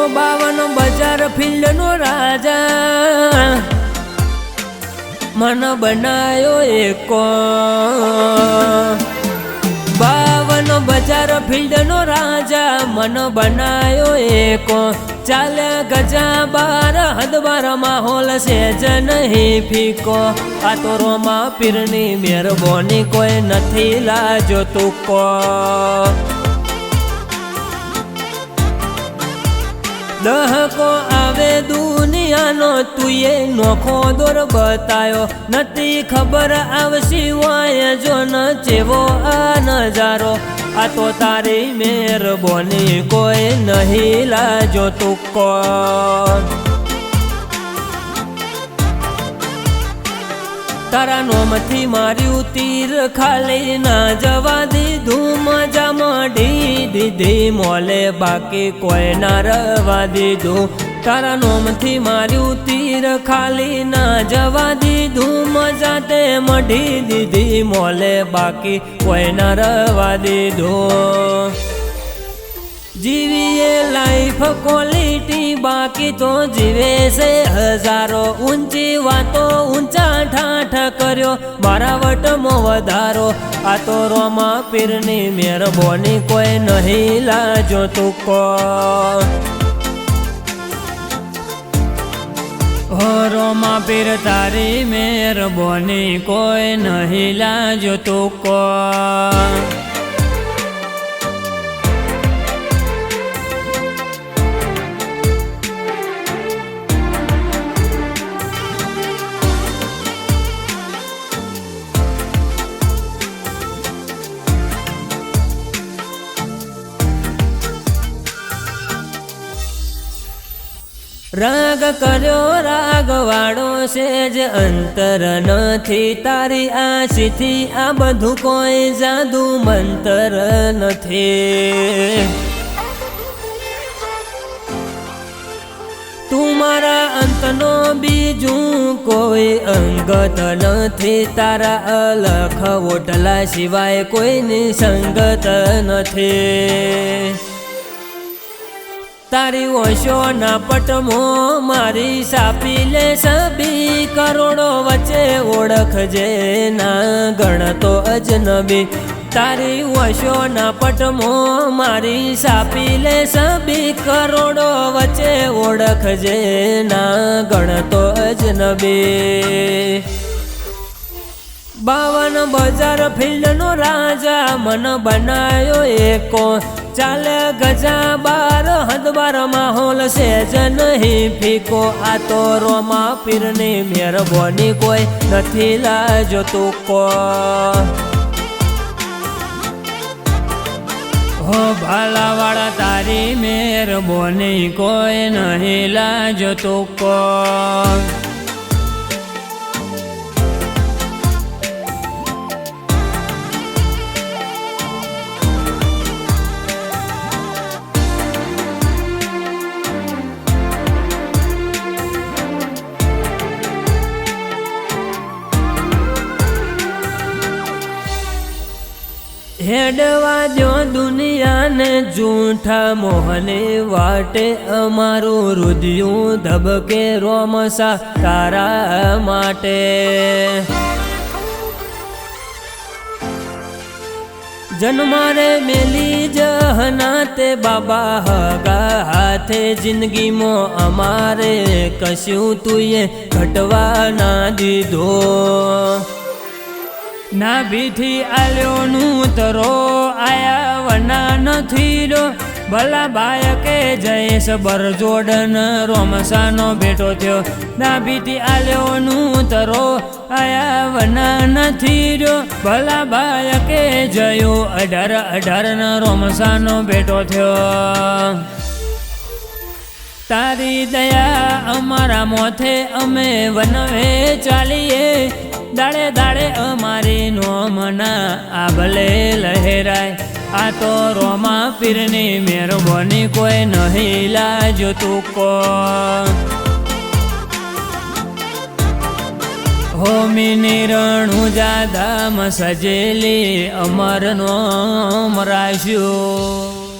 52 બજાર ફિલ્ડ નો રાજા મન બનાયો એકો 52 બજાર ફિલ્ડ નો રાજા મન બનાયો એકો ચાલે ગજા બાર હદબાર માહોલ છે જ નહીં ફીકો આ તો રોમા પીરની મહેરબાની કોઈ નથી લાજો તુકો દહકો આવે દુનિયાનો તુએ નોખો દોર બતાયો નથી ખબર આવશી વાય જો ન જેવો આ નજારો આ તો તારી મહેરબાની કોઈ નહીં લાજો તુકો તારા નોમથી માર્યું તીર ખાલી ના જવા દીધું મજા મઢી દીધી મોલે બાકી કોઈ ના રવા દીધું તારા નોમથી માર્યું તીર ખાલી ના જવા દીધું મજા તે મઢી દીધી મોલે બાકી કોઈ ના રવા દીધું જીવીએ લાઈફ ક્વોલિટી બાકી તો જીવે છે હજારો ઊંચી વાતો ઊંચા ઠાઠ કર્યો મારા વટમાં વધારો આ તો રોમા પીરની મહેરબાની કોઈ નહીં લાજો તુકો હો રોમા પીર તારી મહેરબાની કોઈ નહીં લાજો તુકો રાગ કર્યો રાગવાળો છે જ અંતર નથી તારી આશીથી આ બધું કોઈ જાદુ મંતર નથી તું મારા અંતનો બીજું કોઈ અંગત નથી તારા અલખ ઓટલા સિવાય કોઈની સંગત નથી તારી ઓશો ના પટમો મારી સાપી લે સબી કરોડો વચ્ચે ઓળખજે ના ગણતો અજનબી તારી ઓશો ના પટમો મારી સાપી લે સબી કરોડો વચ્ચે ઓળખજે ના ગણતો અજનબી 52 બજાર ફિલ્ડ નો રાજા મન બનાયો એકો ચાલે ગજા બાર હદબાર માહોલ છે જ નહીં ફીકો આ તો રોમા પીરની મહેરબાની કોઈ નથી લાજો તુકો હો ભાલાવાળા તારી મહેરબાની કોઈ નહીં લાજો તુકો હેડવા દો દુનિયાને જૂઠા મોહને વાટે અમારું રુધિયું ધબકે રોમસા તારા માટે જન્મારે મેલી જહના તે બાબા હગા હાથે જિંદગીમાં અમારે કશું તુંએ ઘટવા ના દીધો ના ભીથી આલ્યો નું તરો આયા વના નથી રો ભલા બાયકે જયેશ બરજોડન રોમસાનો બેઠો થયો ના ભીથી આલ્યો નું તરો આયા વના નથી રો ભલા બાયકે જયો 18 ના રોમસાનો બેઠો થયો તારી દયા અમારા મોથે અમે વનવે ચાલીએ દાડે દાડે અમારી નોમના આભલે લહેરાય આ તો રોમા પીરની મહેરબાની કોઈ નહીં લાજો તુકો હોમીની રણુજા ધામ સજેલી અમર નોમ રાખ્યું।